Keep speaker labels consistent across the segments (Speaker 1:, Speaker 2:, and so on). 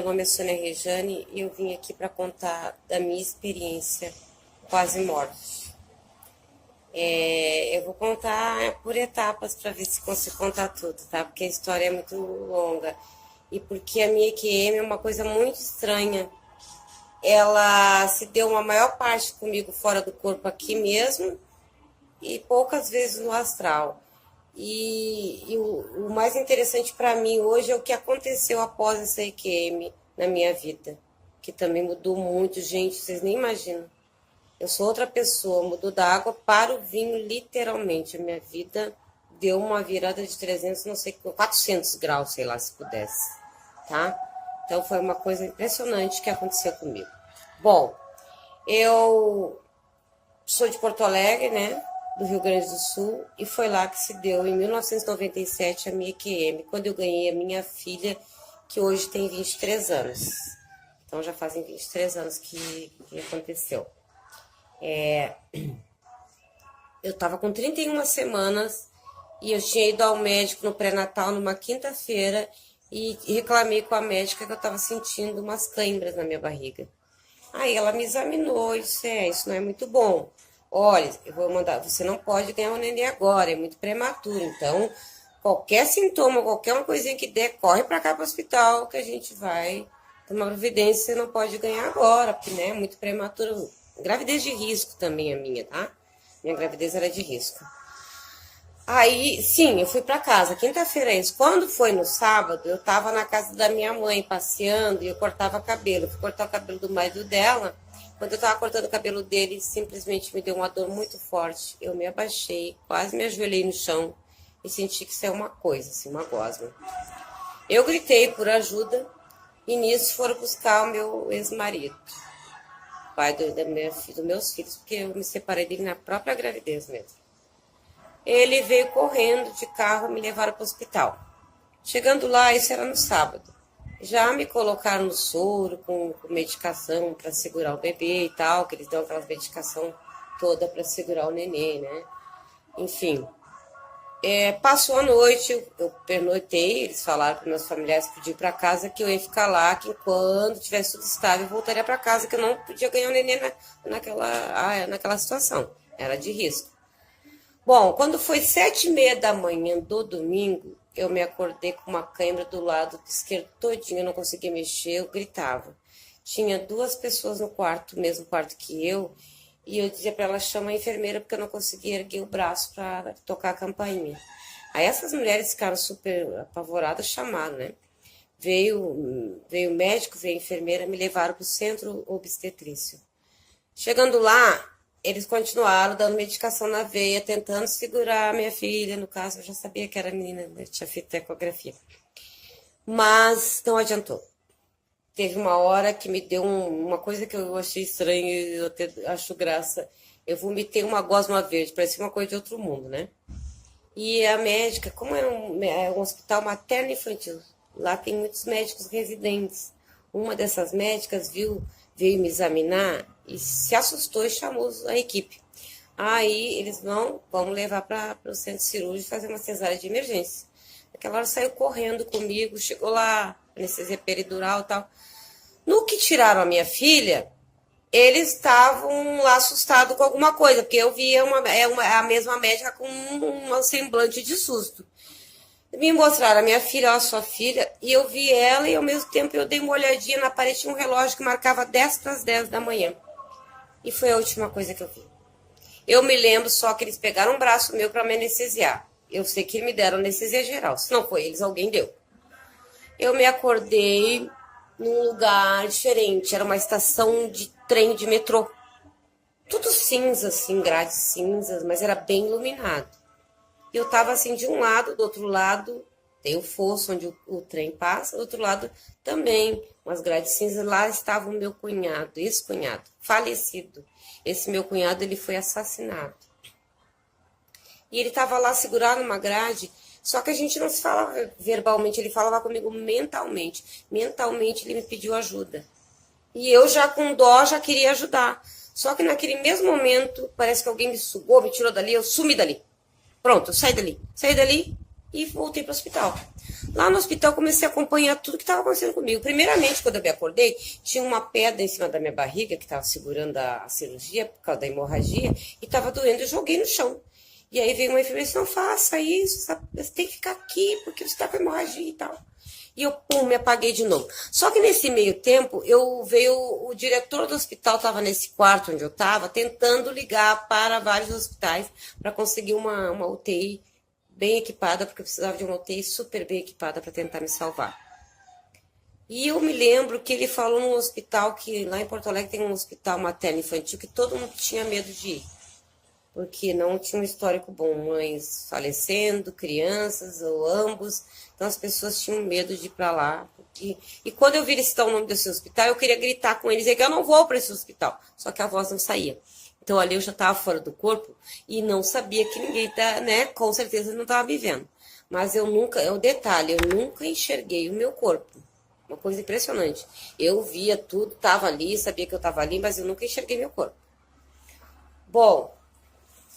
Speaker 1: nome é Sônia Rejane e eu vim aqui para contar da minha experiência quase morte. Eu vou contar por etapas para ver se consigo contar tudo, tá? Porque a história é muito longa. E porque a minha EQM é uma coisa muito estranha. Ela se deu uma maior parte comigo fora do corpo aqui mesmo e poucas vezes no astral. E o mais interessante para mim hoje é o que aconteceu após essa EQM na minha vida, que também mudou muito, gente, vocês nem imaginam. Eu sou outra pessoa, mudou da água para o vinho, literalmente. A minha vida deu uma virada de 300, não sei, 400 graus, sei lá, se pudesse, tá? Então foi uma coisa impressionante que aconteceu comigo. Bom, eu sou de Porto Alegre, né? Do Rio Grande do Sul, e foi lá que se deu, em 1997, a minha EQM, quando eu ganhei a minha filha, que hoje tem 23 anos. Então, já fazem 23 anos que aconteceu. Eu estava com 31 semanas, e eu tinha ido ao médico no pré-natal, numa quinta-feira, e reclamei com a médica que eu estava sentindo umas câimbras na minha barriga. Aí ela me examinou e disse, isso não é muito bom. Olha, eu vou mandar, você não pode ganhar um neném agora, é muito prematuro. Então, qualquer sintoma, qualquer uma coisinha que der, corre para cá para o hospital que a gente vai tomar providência. Você não pode ganhar agora, porque né, é muito prematuro. Gravidez de risco também a minha, tá? Minha gravidez era de risco. Aí, sim, eu fui para casa, quinta-feira é isso. Quando foi no sábado, eu estava na casa da minha mãe, passeando, e eu cortava cabelo. Eu fui cortar o cabelo do marido dela. Quando eu estava cortando o cabelo dele, simplesmente me deu uma dor muito forte. Eu me abaixei, quase me ajoelhei no chão e senti que isso é uma coisa, assim, uma gosma. Eu gritei por ajuda e nisso foram buscar o meu ex-marido, pai dos meus filhos, porque eu me separei dele na própria gravidez mesmo. Ele veio correndo de carro, me levaram para o hospital. Chegando lá, isso era no sábado. Já me colocaram no soro com medicação para segurar o bebê e tal, que eles dão aquela medicação toda para segurar o neném, né? Enfim, passou a noite, eu pernoitei, eles falaram para meus familiares pedir para casa que eu ia ficar lá, que quando tivesse tudo estável eu voltaria para casa, que eu não podia ganhar o neném naquela situação, era de risco. Bom, quando foi 7h30 da manhã do domingo, eu me acordei com uma cãibra do lado esquerdo todinho, eu não conseguia mexer, eu gritava. Tinha 2 pessoas no quarto, mesmo quarto que eu, e eu dizia para ela chamar a enfermeira porque eu não conseguia erguer o braço para tocar a campainha. Aí essas mulheres ficaram super apavoradas, chamaram, né? Veio o médico, veio a enfermeira, me levaram para o centro obstetrício. Chegando lá, eles continuaram dando medicação na veia, tentando segurar a minha filha. No caso, eu já sabia que era menina, eu tinha feito ecografia. Mas não adiantou. Teve uma hora que me deu uma coisa que eu achei estranha e eu até acho graça. Eu vomitei uma gosma verde, parecia uma coisa de outro mundo, né? E a médica, como era um hospital materno-infantil, lá tem muitos médicos residentes. Uma dessas médicas veio me examinar e se assustou e chamou a equipe. Aí eles vamos levar para o centro cirúrgico fazer uma cesárea de emergência. Naquela hora saiu correndo comigo, chegou lá, anestesia peridural e tal. No que tiraram a minha filha, eles estavam lá assustados com alguma coisa, porque eu via a mesma médica com um semblante de susto. Me mostraram a minha filha, a sua filha, e eu vi ela e ao mesmo tempo eu dei uma olhadinha na parede, tinha um relógio que marcava 10 para as 10 da manhã. E foi a última coisa que eu vi. Eu me lembro só que eles pegaram um braço meu para me anestesiar. Eu sei que me deram anestesia geral. Se não foi eles, alguém deu. Eu me acordei num lugar diferente. Era uma estação de trem de metrô. Tudo cinza, assim, grades cinzas, mas era bem iluminado. E eu estava assim de um lado, do outro lado tem o fosso onde o trem passa, do outro lado também, umas grades cinzas. Lá estava o meu cunhado, ex-cunhado, falecido. Esse meu cunhado, ele foi assassinado. E ele estava lá segurado numa grade, só que a gente não se falava verbalmente, ele falava comigo mentalmente. Mentalmente ele me pediu ajuda. E eu já com dó, já queria ajudar. Só que naquele mesmo momento, parece que alguém me sugou, me tirou dali, eu sumi dali. Pronto, eu saí dali e voltei para o hospital. Lá no hospital eu comecei a acompanhar tudo que estava acontecendo comigo. Primeiramente, quando eu me acordei, tinha uma pedra em cima da minha barriga que estava segurando a cirurgia por causa da hemorragia e estava doendo, eu joguei no chão. E aí veio uma enfermeira e disse, não faça isso, sabe? Você tem que ficar aqui porque você está com hemorragia e tal. E eu, pum, me apaguei de novo. Só que nesse meio tempo, veio o diretor do hospital, estava nesse quarto onde eu estava, tentando ligar para vários hospitais para conseguir uma UTI bem equipada, porque eu precisava de uma UTI super bem equipada para tentar me salvar. E eu me lembro que ele falou num hospital, que lá em Porto Alegre tem um hospital materno-infantil, que todo mundo tinha medo de ir, porque não tinha um histórico bom, mães falecendo, crianças ou ambos, então as pessoas tinham medo de ir para lá. E quando eu vi ele citar o nome desse hospital, eu queria gritar com ele, dizer que eu não vou para esse hospital, só que a voz não saía. Então ali eu já estava fora do corpo e não sabia que ninguém tá, né, com certeza não estava me vendo. Mas eu nunca, é um detalhe, eu nunca enxerguei o meu corpo. Uma coisa impressionante. Eu via tudo, estava ali, sabia que eu estava ali, mas eu nunca enxerguei meu corpo. Bom,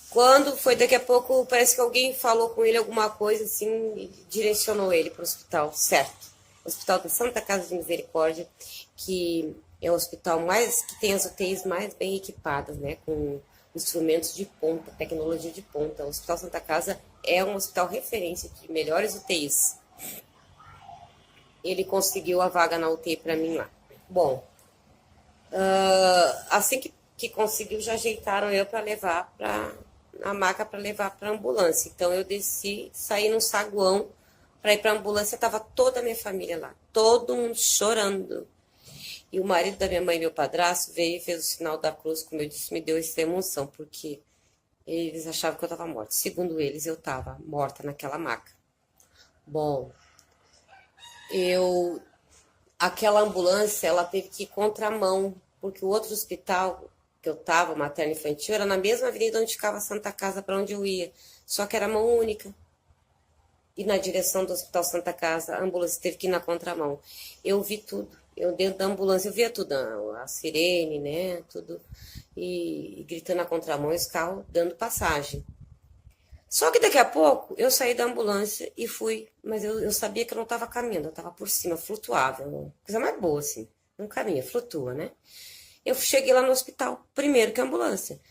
Speaker 1: quando foi daqui a pouco, parece que alguém falou com ele alguma coisa assim e direcionou ele para o hospital, certo? O Hospital da Santa Casa de Misericórdia, que é o hospital que tem as UTIs mais bem equipadas, né? Com instrumentos de ponta, tecnologia de ponta. O Hospital Santa Casa é um hospital referência de melhores UTIs. Ele conseguiu a vaga na UTI para mim lá. Bom, assim que conseguiu, já ajeitaram eu para levar a maca para levar para a ambulância. Então eu desci, saí no saguão para ir para a ambulância, estava toda a minha família lá, todo mundo chorando. E o marido da minha mãe e meu padrasto veio e fez o sinal da cruz, como eu disse, me deu essa emoção, porque eles achavam que eu estava morta. Segundo eles, eu estava morta naquela maca. Bom, aquela ambulância, ela teve que ir contramão, porque o outro hospital que eu estava, materno-infantil, era na mesma avenida onde ficava a Santa Casa, para onde eu ia, só que era mão única. E na direção do Hospital Santa Casa, a ambulância teve que ir na contramão. Eu vi tudo. Eu dentro da ambulância, eu via tudo, a sirene, né, tudo, e gritando na contramão, e os carros dando passagem. Só que daqui a pouco, eu saí da ambulância e fui, mas eu sabia que eu não estava caminhando, eu estava por cima, flutuava, coisa mais boa, assim, não caminha, flutua, né? Eu cheguei lá no hospital, primeiro que a ambulância.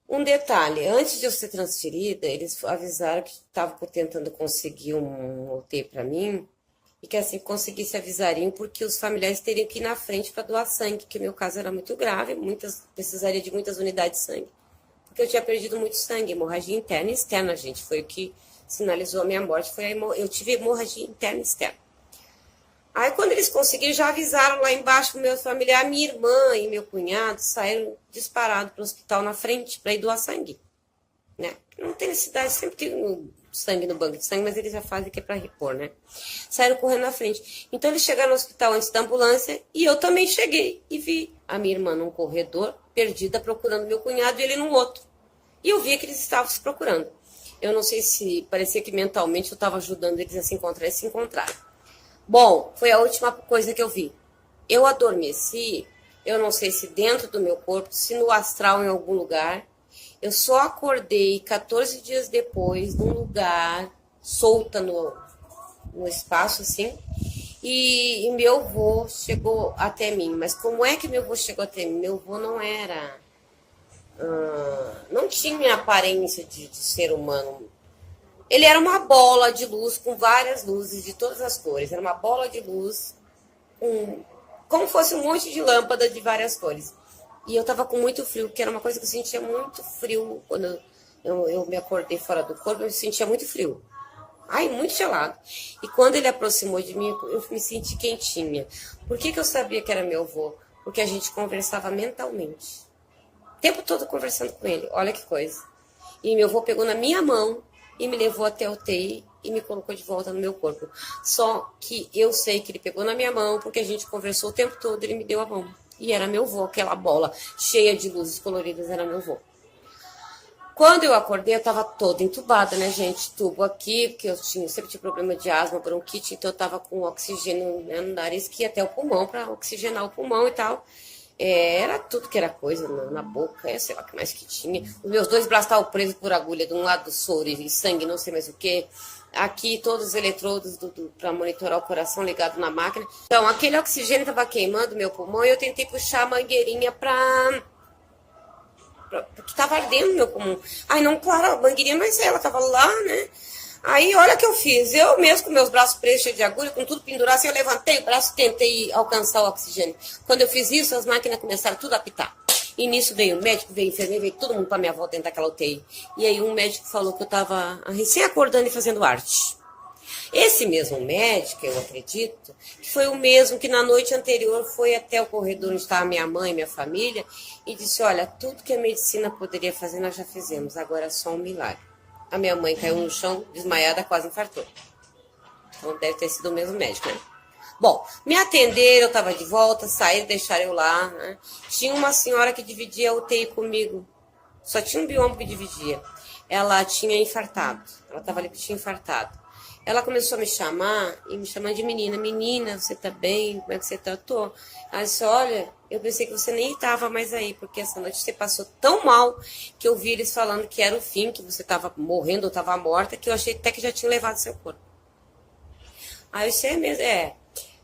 Speaker 1: Um detalhe, antes de eu ser transferida, eles avisaram que estavam tentando conseguir um UTI para mim, e que assim conseguisse avisariam, porque os familiares teriam que ir na frente para doar sangue, porque meu caso era muito grave, precisaria de muitas unidades de sangue, porque eu tinha perdido muito sangue, hemorragia interna e externa, gente, foi o que sinalizou a minha morte, eu tive hemorragia interna e externa. Aí quando eles conseguiram, já avisaram lá embaixo pro meu familiar, minha irmã e meu cunhado saíram disparados para o hospital na frente para ir doar sangue, né? Não tem necessidade, sempre tem sangue no banco de sangue, mas eles já fazem que é para repor, né? Saíram correndo na frente. Então eles chegaram no hospital antes da ambulância e eu também cheguei e vi a minha irmã num corredor, perdida, procurando meu cunhado e ele num outro. E eu via que eles estavam se procurando. Eu não sei se parecia que mentalmente eu estava ajudando eles a se encontrar e se encontraram. Bom, foi a última coisa que eu vi. Eu adormeci, eu não sei se dentro do meu corpo, se no astral em algum lugar. Eu só acordei 14 dias depois, num lugar, solta no espaço, assim, e meu avô chegou até mim. Mas como é que meu avô chegou até mim? Meu avô não era... não tinha aparência de ser humano. Ele era uma bola de luz com várias luzes de todas as cores. Era uma bola de luz, como fosse um monte de lâmpada de várias cores. E eu tava com muito frio, que era uma coisa que eu sentia muito frio. Quando eu me acordei fora do corpo, eu sentia muito frio. Ai, muito gelado. E quando ele aproximou de mim, eu me senti quentinha. Por que eu sabia que era meu avô? Porque a gente conversava mentalmente. O tempo todo conversando com ele. Olha que coisa. E meu avô pegou na minha mão e me levou até a UTI e me colocou de volta no meu corpo. Só que eu sei que ele pegou na minha mão, porque a gente conversou o tempo todo, ele me deu a mão. E era meu avô, aquela bola cheia de luzes coloridas, era meu avô. Quando eu acordei, eu estava toda entubada, né, gente? Tubo aqui, porque eu sempre tive problema de asma, bronquite, então eu estava com oxigênio, né, no nariz, que ia até o pulmão, para oxigenar o pulmão e tal. Era tudo que era coisa na boca, sei lá o que mais que tinha. Os meus dois braços estavam presos por agulha, de um lado do soro e sangue, não sei mais o que. Aqui todos os eletrodos para monitorar o coração ligado na máquina. Então, aquele oxigênio estava queimando meu pulmão e eu tentei puxar a mangueirinha porque estava ardendo meu pulmão. Ai, não, claro, a mangueirinha, mas ela estava lá, né? Aí, olha o que eu fiz. Eu mesmo com meus braços presos, cheios de agulha, com tudo pendurado, assim, eu levantei o braço e tentei alcançar o oxigênio. Quando eu fiz isso, as máquinas começaram tudo a apitar. E nisso veio o médico, veio o enfermeiro, veio todo mundo para minha volta dentro daquela UTI. E aí um médico falou que eu estava recém acordando e fazendo arte. Esse mesmo médico, eu acredito, que foi o mesmo que na noite anterior foi até o corredor onde estava minha mãe, minha família, e disse, olha, tudo que a medicina poderia fazer nós já fizemos, agora é só um milagre. A minha mãe caiu no chão, desmaiada, quase infartou. Então deve ter sido o mesmo médico, né? Bom, me atenderam, eu estava de volta, saíram, deixaram eu lá, né? Tinha uma senhora que dividia a UTI comigo. Só tinha um biombo que dividia. Ela tinha infartado. Ela estava ali que tinha infartado. Ela começou a me chamar, e me chamando de menina. Menina, você tá bem? Como é que você tá? Tô. Ela disse, olha, eu pensei que você nem estava mais aí, porque essa noite você passou tão mal que eu vi eles falando que era o fim, que você estava morrendo ou estava morta, que eu achei até que já tinha levado seu corpo. Aí eu disse, é mesmo, é.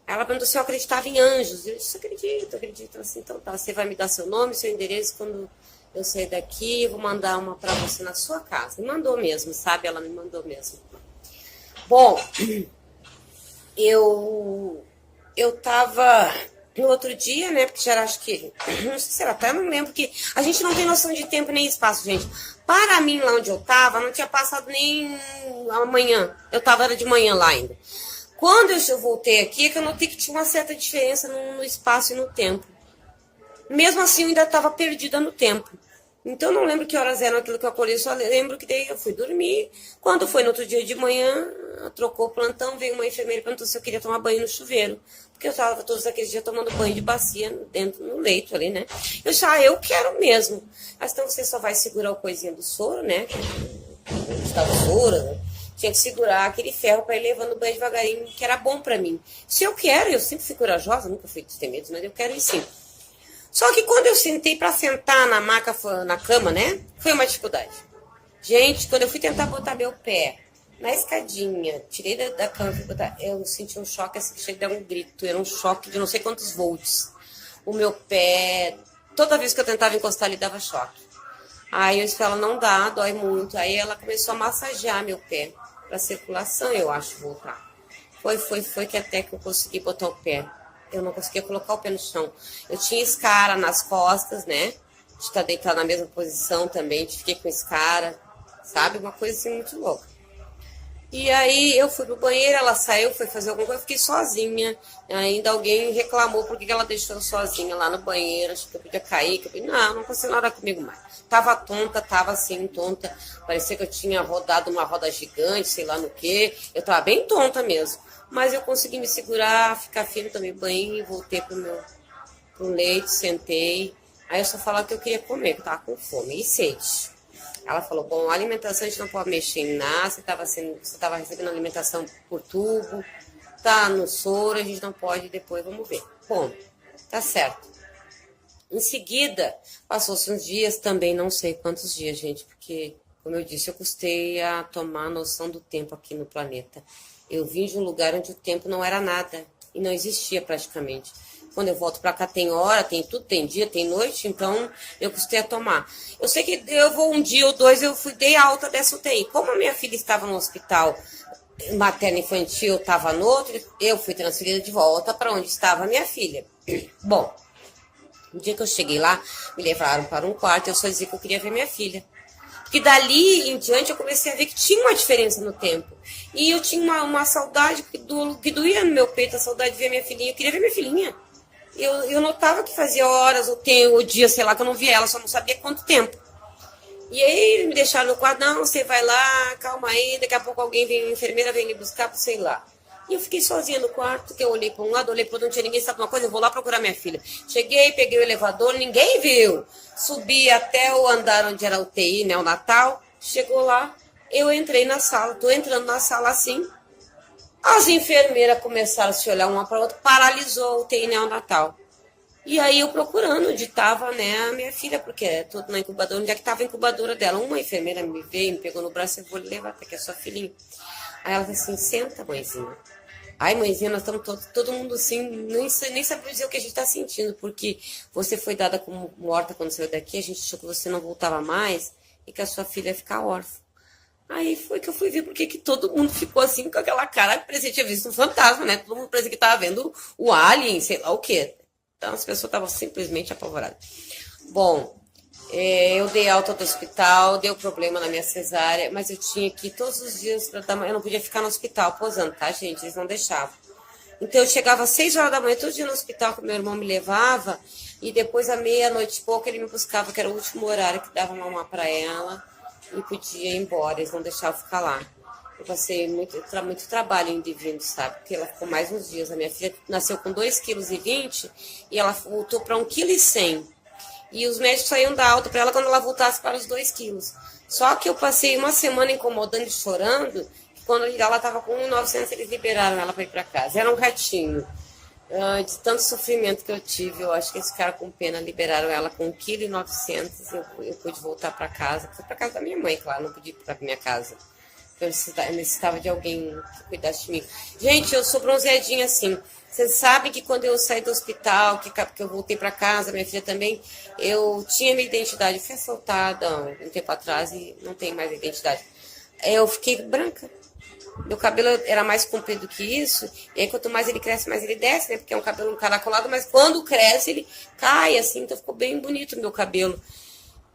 Speaker 1: Ela perguntou se eu acreditava em anjos. Eu disse, acredito. Assim, então tá, você vai me dar seu nome, seu endereço, quando eu sair daqui, eu vou mandar uma pra você na sua casa. Me mandou mesmo, sabe? Ela me mandou mesmo. Bom, eu tava no outro dia, né, porque já era, acho que, não sei se era até, não lembro, que a gente não tem noção de tempo nem espaço, gente. Para mim, lá onde eu tava, não tinha passado nem amanhã. Era de manhã lá ainda. Quando eu voltei aqui, é que eu notei que tinha uma certa diferença no espaço e no tempo. Mesmo assim, eu ainda estava perdida no tempo. Então, eu não lembro que horas eram aquilo que eu acordei, só lembro que daí eu fui dormir. Quando foi no outro dia de manhã, trocou o plantão, veio uma enfermeira e perguntou se eu queria tomar banho no chuveiro. Porque eu estava todos aqueles dias tomando banho de bacia dentro no leito ali, né? Eu disse, eu quero mesmo. Mas então você só vai segurar o coisinha do soro, né? Estava o soro, né? Tinha que segurar aquele ferro para ir levando o banho devagarinho, que era bom para mim. Se eu quero, eu sempre fui corajosa, nunca fui destemida, mas eu quero ir sim. Só que quando eu sentei para sentar na maca, na cama, né? Foi uma dificuldade. Gente, quando eu fui tentar botar meu pé na escadinha, tirei da cama, eu senti um choque, assim, que chega a dar um grito. Era um choque de não sei quantos volts. O meu pé, toda vez que eu tentava encostar, ele dava choque. Aí eu disse pra ela, não dá, dói muito. Aí ela começou a massagear meu pé, pra circulação, eu acho, voltar. Foi que até que eu consegui botar o pé. Eu não conseguia colocar o pé no chão. Eu tinha escara nas costas, né? De estar deitada na mesma posição também, fiquei com escara, sabe? Uma coisa assim muito louca. E aí eu fui pro banheiro, ela saiu, foi fazer alguma coisa, eu fiquei sozinha. Ainda alguém reclamou porque ela deixou eu sozinha lá no banheiro, acho que eu podia cair, que eu falei, não aconteceu nada comigo mais. Tava tonta, tava assim, tonta, parecia que eu tinha rodado uma roda gigante, sei lá no que. Eu tava bem tonta mesmo. Mas eu consegui me segurar, ficar firme, tomei banho, voltei pro leito, sentei. Aí eu só falava que eu queria comer, que eu tava com fome e sede. Ela falou, bom, a alimentação a gente não pode mexer em nada, você estava recebendo alimentação por tubo, tá no soro, a gente não pode, depois vamos ver. Bom, tá certo. Em seguida, passou-se uns dias, também não sei quantos dias, gente, porque, como eu disse, eu custei a tomar a noção do tempo aqui no planeta. Eu vim de um lugar onde o tempo não era nada, e não existia praticamente. Quando eu volto pra cá tem hora, tem tudo, tem dia, tem noite, então eu custei a tomar. Eu sei que eu vou um dia ou dois, dei alta dessa UTI. Como a minha filha estava no hospital materno-infantil, estava no outro, eu fui transferida de volta para onde estava a minha filha. Bom, no dia que eu cheguei lá, me levaram para um quarto, eu só dizia que eu queria ver minha filha. Porque dali em diante eu comecei a ver que tinha uma diferença no tempo. E eu tinha uma saudade que doía no meu peito, a saudade de ver minha filhinha. Eu queria ver minha filhinha. Eu notava que fazia horas, ou dia, sei lá, que eu não via ela, só não sabia quanto tempo. E aí eles me deixaram no quarto, não, você vai lá, calma aí, daqui a pouco alguém vem, a enfermeira vem me buscar, sei lá. E eu fiquei sozinha no quarto, que eu olhei para um lado, olhei para o outro, não tinha ninguém, sabe uma coisa, eu vou lá procurar minha filha. Cheguei, peguei o elevador, ninguém viu. Subi até o andar onde era a UTI, né, o Natal, chegou lá, eu entrei na sala, tô entrando na sala assim, as enfermeiras começaram a se olhar uma para outra, paralisou o UTI neonatal. E aí eu procurando onde estava, né, a minha filha, porque é tudo na incubadora, onde é que estava a incubadora dela. Uma enfermeira me veio, me pegou no braço e vou lhe levar, até que é sua filhinha. Aí ela falou assim, senta, mãezinha. Ai, mãezinha, nós estamos todo mundo assim, nem sabe dizer o que a gente está sentindo, porque você foi dada como morta quando saiu daqui, a gente achou que você não voltava mais e que a sua filha ia ficar órfã. Aí foi que eu fui ver porque que todo mundo ficou assim com aquela cara que parecia que tinha visto um fantasma, né? Todo mundo parecia que estava vendo o alien, sei lá o quê. Então as pessoas estavam simplesmente apavoradas. Bom, eu dei alta do hospital, deu problema na minha cesárea, mas eu tinha que ir todos os dias para dar. Eu não podia ficar no hospital posando, tá, gente? Eles não deixavam. Então eu chegava às 6 horas da manhã, todo dia no hospital que meu irmão me levava, e depois à meia-noite e pouco ele me buscava, que era o último horário que dava mamar para ela, e podia ir embora, eles não deixavam ficar lá. Eu passei muito trabalho indo e vindo, sabe? Porque ela ficou mais uns dias. A minha filha nasceu com 2,20 kg e ela voltou para 1,1 kg. E os médicos só iam dar alta para ela quando ela voltasse para os 2 quilos. Só que eu passei uma semana incomodando e chorando. Quando ela estava com 1,900, eles liberaram ela para ir para casa. Era um ratinho. De tanto sofrimento que eu tive, eu acho que eles ficaram com pena, liberaram ela com 1,9 kg. Eu pude voltar para casa. Fui para casa da minha mãe, claro, não pude ir para minha casa. Eu necessitava de alguém que cuidasse de mim. Gente, eu sou bronzeadinha assim. Vocês sabem que quando eu saí do hospital, que eu voltei para casa, minha filha também, eu tinha minha identidade. Eu fui assaltada um tempo atrás e não tenho mais identidade. Eu fiquei branca. Meu cabelo era mais comprido que isso. E aí, quanto mais ele cresce, mais ele desce, né? Porque é um cabelo encaracolado, mas quando cresce, ele cai assim. Então ficou bem bonito o meu cabelo.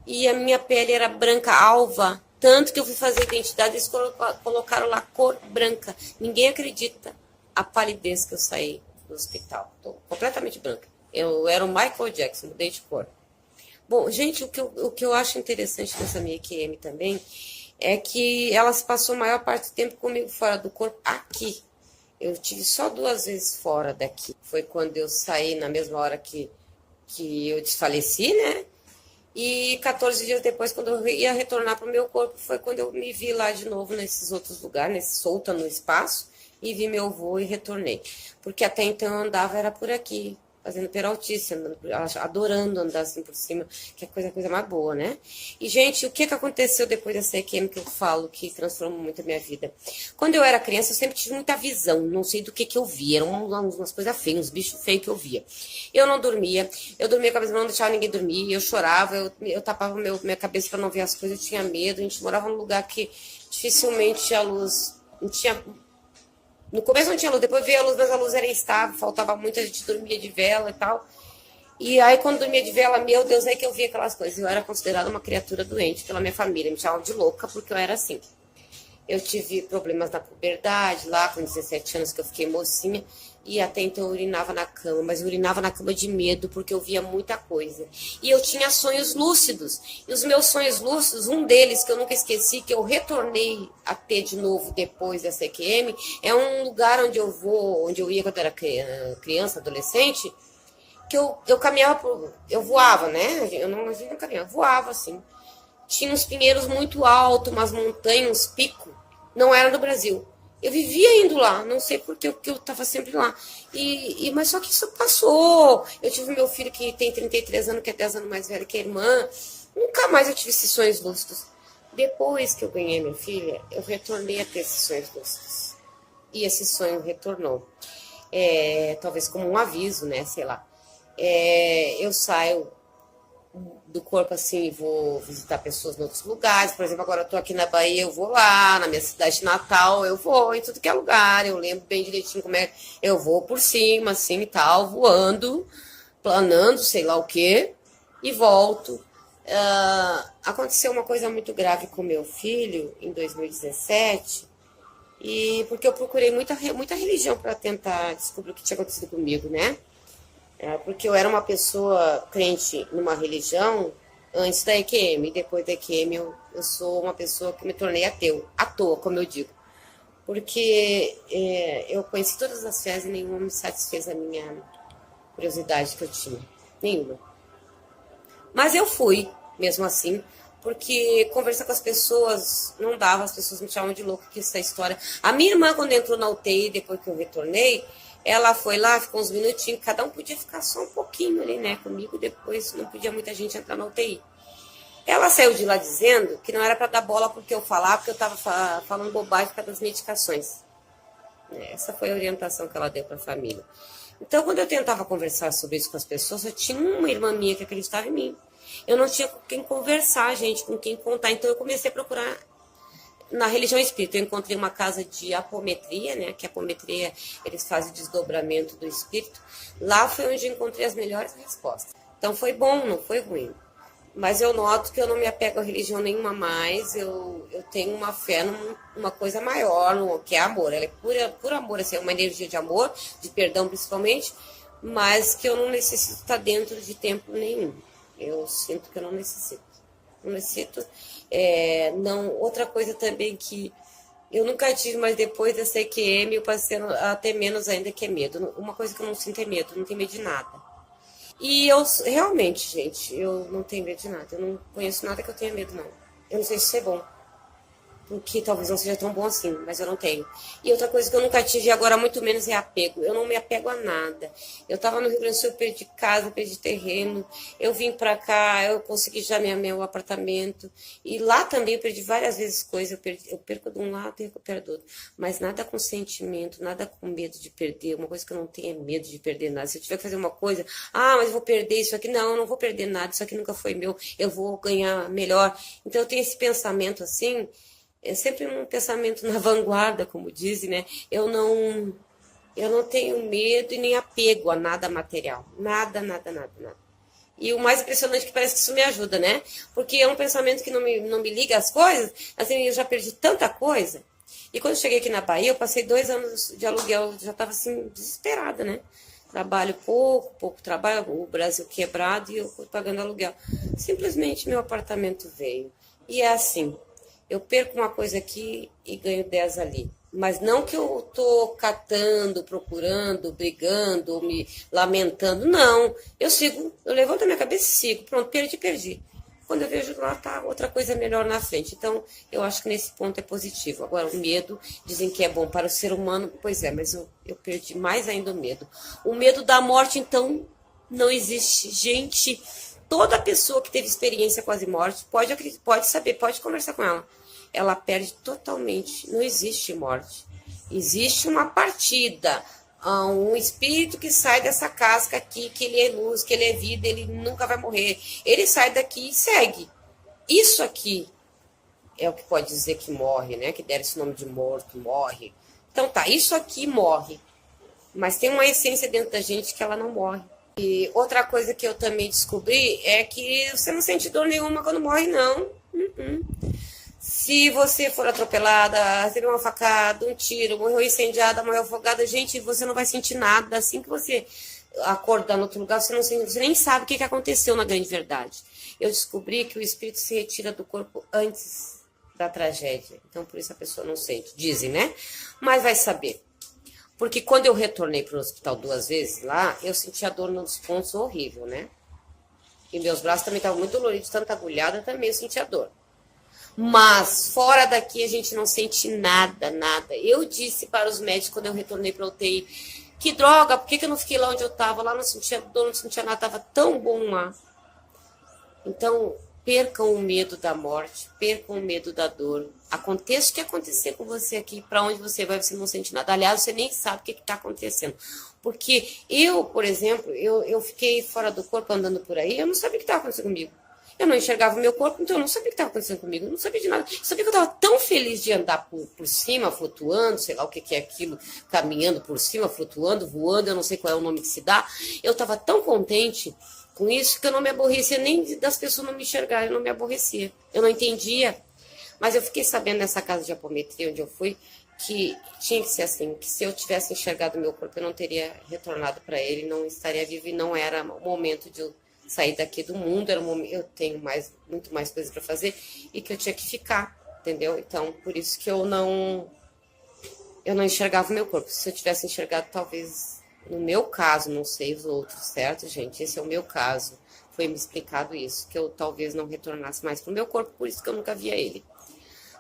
Speaker 1: E a minha pele era branca alva. Tanto que eu fui fazer identidade, eles colocaram lá cor branca. Ninguém acredita a palidez que eu saí do hospital. Tô completamente branca. Eu era o Michael Jackson, mudei de cor. Bom, gente, o que eu acho interessante nessa minha EQM também é que ela se passou a maior parte do tempo comigo fora do corpo aqui. Eu tive só 2 vezes fora daqui. Foi quando eu saí na mesma hora que eu desfaleci, né? E 14 dias depois, quando eu ia retornar para o meu corpo, foi quando eu me vi lá de novo nesses outros lugares, solta no espaço, e vi meu voo e retornei. Porque até então eu andava, era por aqui, fazendo peraltice, adorando andar assim por cima, que é coisa mais boa, né? E, gente, o que aconteceu depois dessa EQM que eu falo, que transformou muito a minha vida? Quando eu era criança, eu sempre tive muita visão, não sei do que eu via, eram umas coisas feias, uns bichos feios que eu via. Eu não dormia, eu dormia com a cabeça, não deixava ninguém dormir, eu chorava, eu tapava minha cabeça para não ver as coisas, eu tinha medo, a gente morava num lugar que dificilmente tinha luz, não tinha. No começo não tinha luz, depois veio a luz, mas a luz era instável, faltava muito, a gente dormia de vela e tal. E aí, quando dormia de vela, meu Deus, aí que eu via aquelas coisas. Eu era considerada uma criatura doente pela minha família, me chamavam de louca porque eu era assim. Eu tive problemas na puberdade, lá com 17 anos que eu fiquei mocinha, e até então eu urinava na cama, mas eu urinava na cama de medo, porque eu via muita coisa. E eu tinha sonhos lúcidos, e os meus sonhos lúcidos, um deles que eu nunca esqueci, que eu retornei a ter de novo depois da CQM, é um lugar onde eu ia quando eu era criança, adolescente, que eu caminhava, eu voava, né? Eu não caminhava, eu voava assim. Tinha uns pinheiros muito altos, umas montanhas, uns picos. Não era no Brasil. Eu vivia indo lá, não sei porque eu estava sempre lá. Mas só que isso passou. Eu tive meu filho que tem 33 anos, que é 10 anos mais velho que a irmã. Nunca mais eu tive esses sonhos lúcidos. Depois que eu ganhei minha filha, eu retornei a ter esses sonhos lúcidos. E esse sonho retornou. Talvez como um aviso, né? Sei lá. Eu saio do corpo assim e vou visitar pessoas em outros lugares. Por exemplo, agora eu tô aqui na Bahia, eu vou lá, na minha cidade natal, eu vou em tudo que é lugar, eu lembro bem direitinho como é, eu vou por cima, assim e tal, voando, planando, sei lá o que, e volto. Aconteceu uma coisa muito grave com meu filho em 2017, e porque eu procurei muita religião para tentar descobrir o que tinha acontecido comigo, né? Porque eu era uma pessoa crente numa religião antes da EQM, e depois da EQM eu sou uma pessoa que me tornei ateu, à toa, como eu digo. Porque eu conheci todas as fés e nenhuma me satisfez a minha curiosidade que eu tinha. Nenhuma. Mas eu fui, mesmo assim, porque conversar com as pessoas não dava, as pessoas me chamavam de louco, que essa história. A minha irmã, quando entrou na UTI, depois que eu retornei, Ela foi lá, ficou uns minutinhos, cada um podia ficar só um pouquinho ali, né, comigo, depois não podia muita gente entrar na UTI. Ela saiu de lá dizendo que não era para dar bola porque eu falava, porque eu estava falando bobagem por causa das medicações. Essa foi a orientação que ela deu para a família. Então, quando eu tentava conversar sobre isso com as pessoas, eu tinha uma irmã minha que acreditava em mim. Eu não tinha com quem conversar, gente, com quem contar. Então, eu comecei a procurar na religião espírita. Eu encontrei uma casa de apometria, né? Que a apometria, eles fazem o desdobramento do espírito. Lá foi onde eu encontrei as melhores respostas. Então, foi bom, não foi ruim. Mas eu noto que eu não me apego a religião nenhuma mais. Eu tenho uma fé numa coisa maior, que é amor. Ela é puro amor, assim, é uma energia de amor, de perdão principalmente, mas que eu não necessito estar dentro de templo nenhum. Eu sinto que eu não necessito. Não necessito. Não, outra coisa também que eu nunca tive, mas depois da CQM eu passei a ter menos ainda, que é medo. Uma coisa que eu não sinto é medo, não tenho medo de nada. E eu, realmente, gente, eu não tenho medo de nada. Eu não conheço nada que eu tenha medo, não. Eu não sei se isso é bom. Porque talvez não seja tão bom assim, mas eu não tenho. E outra coisa que eu nunca tive e agora muito menos é apego. Eu não me apego a nada. Eu estava no Rio Grande do Sul, eu perdi casa, perdi terreno. Eu vim para cá, eu consegui já meu apartamento. E lá também eu perdi várias vezes coisas. Eu perco de um lado e recupero do outro. Mas nada com sentimento, nada com medo de perder. Uma coisa que eu não tenho é medo de perder nada. Se eu tiver que fazer uma coisa, mas eu vou perder isso aqui. Não, eu não vou perder nada. Isso aqui nunca foi meu. Eu vou ganhar melhor. Então eu tenho esse pensamento assim. É sempre um pensamento na vanguarda, como dizem, né? Eu não tenho medo e nem apego a nada material. Nada, nada, nada, nada. E o mais impressionante é que parece que isso me ajuda, né? Porque é um pensamento que não me liga às coisas. Assim, eu já perdi tanta coisa. E quando eu cheguei aqui na Bahia, eu passei 2 anos de aluguel. Já estava, assim, desesperada, né? Trabalho pouco trabalho. O Brasil quebrado e eu pagando aluguel. Simplesmente meu apartamento veio. E é assim... Eu perco uma coisa aqui e ganho 10 ali. Mas não que eu estou catando, procurando, brigando, ou me lamentando. Não. Eu sigo, eu levanto a minha cabeça e sigo. Pronto, perdi. Quando eu vejo lá, tá outra coisa melhor na frente. Então, eu acho que nesse ponto é positivo. Agora, o medo, dizem que é bom para o ser humano. Pois é, mas eu perdi mais ainda o medo. O medo da morte, então, não existe. Gente, toda pessoa que teve experiência quase morte pode saber, pode conversar com ela. Ela perde totalmente. Não existe morte. Existe uma partida. Um espírito que sai dessa casca aqui, que ele é luz, que ele é vida, ele nunca vai morrer. Ele sai daqui e segue. Isso aqui é o que pode dizer que morre, né? Que deram esse nome de morto, morre. Então tá, isso aqui morre. Mas tem uma essência dentro da gente que ela não morre. E outra coisa que eu também descobri é que você não sente dor nenhuma quando morre, não. Se você for atropelada, receber uma facada, um tiro, morreu incendiada, morreu afogada, gente, você não vai sentir nada. Assim que você acordar no outro lugar, você nem sabe o que aconteceu na grande verdade. Eu descobri que o espírito se retira do corpo antes da tragédia. Então, por isso a pessoa não sente. Dizem, né? Mas vai saber. Porque quando eu retornei para o hospital 2 vezes lá, eu senti a dor nos pontos horrível, né? E meus braços também estavam muito doloridos, tanta agulhada, também eu senti a dor. Mas fora daqui a gente não sente nada, nada. Eu disse para os médicos quando eu retornei para a UTI, que droga, por que eu não fiquei lá onde eu estava? Lá não sentia dor, não sentia nada, estava tão bom lá. Então, percam o medo da morte, percam o medo da dor. Aconteça o que acontecer com você aqui, para onde você vai, você não sente nada. Aliás, você nem sabe o que está acontecendo. Porque eu, por exemplo, eu fiquei fora do corpo andando por aí, eu não sabia o que estava acontecendo comigo. Eu não enxergava o meu corpo, então eu não sabia o que estava acontecendo comigo. Eu não sabia de nada. Eu sabia que eu estava tão feliz de andar por cima, flutuando, sei lá o que é aquilo, caminhando por cima, flutuando, voando, eu não sei qual é o nome que se dá. Eu estava tão contente com isso que eu não me aborrecia nem das pessoas não me enxergarem, eu não me aborrecia. Eu não entendia. Mas eu fiquei sabendo nessa casa de apometria onde eu fui, que tinha que ser assim, que se eu tivesse enxergado o meu corpo, eu não teria retornado para ele, não estaria vivo e não era o momento de eu sair daqui do mundo, era um momento, eu tenho muito mais coisas para fazer e que eu tinha que ficar, entendeu? Então, por isso que eu não enxergava o meu corpo. Se eu tivesse enxergado, talvez, no meu caso, não sei os outros, certo, gente? Esse é o meu caso. Foi me explicado isso, que eu talvez não retornasse mais pro meu corpo, por isso que eu nunca via ele.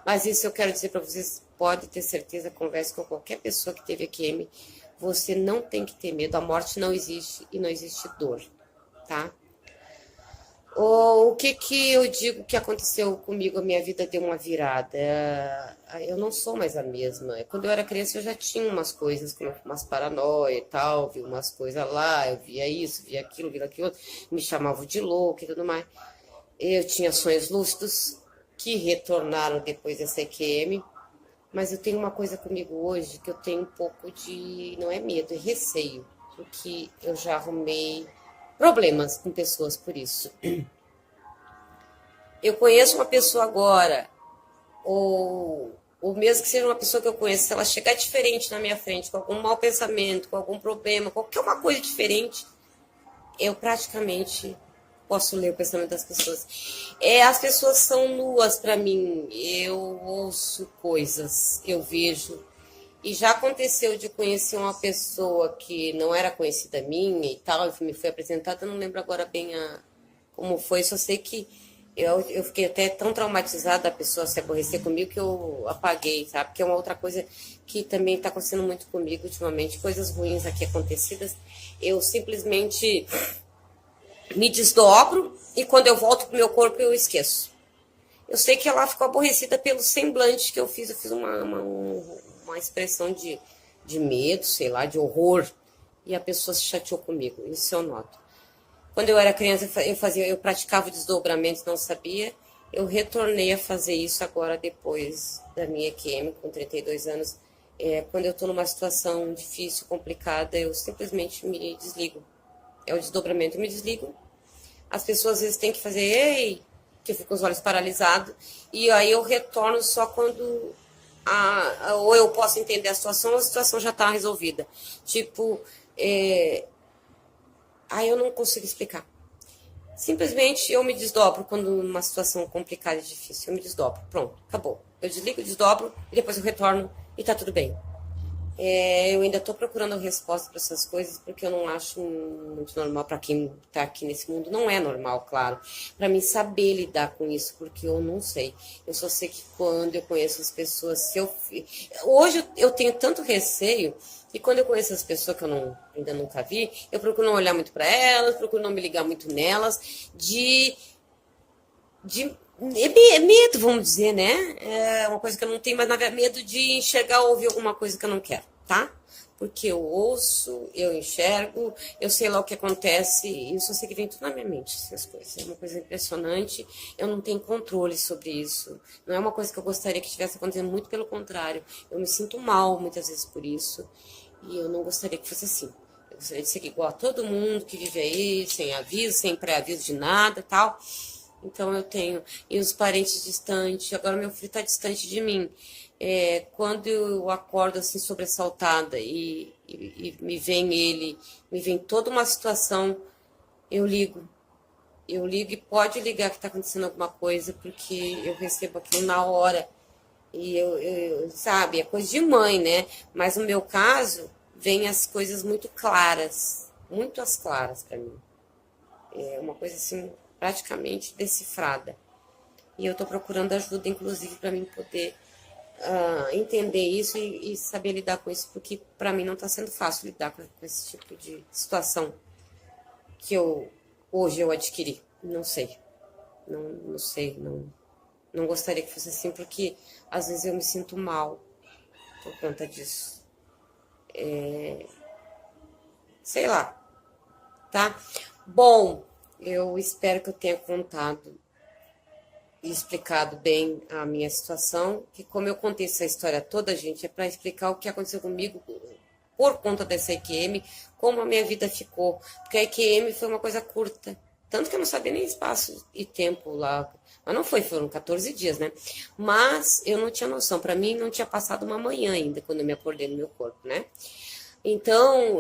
Speaker 1: Mas isso eu quero dizer para vocês, pode ter certeza, converse com qualquer pessoa que teve AQM, Você não tem que ter medo, a morte não existe e não existe dor, tá? O que que eu digo que aconteceu comigo, a minha vida deu uma virada. Eu não sou mais a mesma. Quando eu era criança eu já tinha umas coisas, como umas paranoia e tal, vi umas coisas lá, eu via isso, via aquilo, me chamavam de louca e tudo mais. Eu tinha sonhos lúcidos que retornaram depois da CQM, mas eu tenho uma coisa comigo hoje que eu tenho um pouco de, não é medo, é receio, porque eu já arrumei problemas com pessoas por isso. Eu conheço uma pessoa agora, ou mesmo que seja uma pessoa que eu conheço, se ela chegar diferente na minha frente, com algum mau pensamento, com algum problema, qualquer uma coisa diferente, eu praticamente posso ler o pensamento das pessoas. As pessoas são nuas para mim, eu ouço coisas, eu vejo. E já aconteceu de conhecer uma pessoa que não era conhecida minha e tal, me foi apresentada, eu não lembro agora bem como foi, só sei que eu fiquei até tão traumatizada da pessoa se aborrecer comigo que eu apaguei, sabe? Que é uma outra coisa que também está acontecendo muito comigo ultimamente, coisas ruins aqui acontecidas. Eu simplesmente me desdobro e quando eu volto pro meu corpo eu esqueço. Eu sei que ela ficou aborrecida pelo semblante que eu fiz. Eu fiz uma expressão de medo, sei lá, de horror. E a pessoa se chateou comigo. Isso eu noto. Quando eu era criança, eu praticava o desdobramento, não sabia. Eu retornei a fazer isso agora, depois da minha EQM, com 32 anos. Quando eu estou numa situação difícil, complicada, eu simplesmente me desligo. É o desdobramento, eu me desligo. As pessoas às vezes têm que fazer, ei, que eu fico com os olhos paralisados. E aí eu retorno só quando ou eu posso entender a situação já está resolvida. Tipo, aí eu não consigo explicar. Simplesmente eu me desdobro quando numa situação complicada e difícil. Eu me desdobro, pronto, acabou. Eu desligo, desdobro e depois eu retorno e tá tudo bem. Eu ainda estou procurando resposta para essas coisas porque eu não acho muito normal para quem está aqui nesse mundo. Não é normal, claro, para mim saber lidar com isso, porque eu não sei. Eu só sei que quando eu conheço as pessoas, hoje eu tenho tanto receio e quando eu conheço as pessoas que eu ainda nunca vi, eu procuro não olhar muito para elas, procuro não me ligar muito nelas, medo, vamos dizer, né? É uma coisa que eu não tenho, mas na verdade, medo de enxergar ou ouvir alguma coisa que eu não quero, tá? Porque eu ouço, eu enxergo, eu sei lá o que acontece, e eu só sei que vem tudo na minha mente, essas coisas. É uma coisa impressionante, eu não tenho controle sobre isso. Não é uma coisa que eu gostaria que estivesse acontecendo, muito pelo contrário. Eu me sinto mal muitas vezes por isso, e eu não gostaria que fosse assim. Eu gostaria de ser igual a todo mundo que vive aí, sem aviso, sem pré-aviso de nada e tal. Então eu tenho, e os parentes distantes, agora meu filho está distante de mim. Quando eu acordo assim sobressaltada e me vem toda uma situação, eu ligo. Eu ligo e pode ligar que está acontecendo alguma coisa, porque eu recebo aquilo na hora. E sabe, é coisa de mãe, né? Mas no meu caso, vem as coisas muito as claras para mim. É uma coisa assim, praticamente decifrada. E eu estou procurando ajuda, inclusive, para mim poder entender isso e saber lidar com isso, porque para mim não está sendo fácil lidar com esse tipo de situação que hoje eu adquiri. Não sei. Não sei, não gostaria que fosse assim, porque às vezes eu me sinto mal por conta disso. Sei lá, tá? Bom, eu espero que eu tenha contado e explicado bem a minha situação, que como eu contei essa história toda, gente, é para explicar o que aconteceu comigo por conta dessa EQM, como a minha vida ficou, porque a EQM foi uma coisa curta, tanto que eu não sabia nem espaço e tempo lá, mas não foram 14 dias, né? Mas eu não tinha noção, para mim não tinha passado uma manhã ainda, quando eu me acordei no meu corpo, né? Então,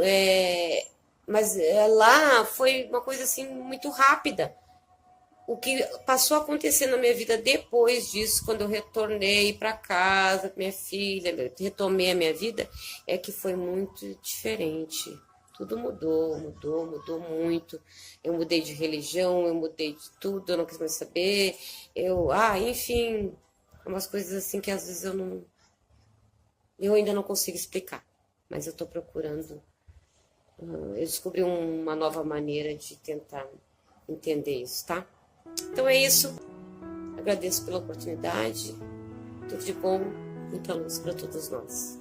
Speaker 1: mas lá foi uma coisa assim muito rápida. O que passou a acontecer na minha vida depois disso, quando eu retornei para casa com minha filha, retomei a minha vida, é que foi muito diferente. Tudo mudou muito. Eu mudei de religião, eu mudei de tudo, eu não quis mais saber. Enfim, umas coisas assim que às vezes eu ainda não consigo explicar. mas eu tô procurando. Eu descobri uma nova maneira de tentar entender isso, tá? Então é isso. Agradeço pela oportunidade. Tudo de bom, muita luz para todos nós.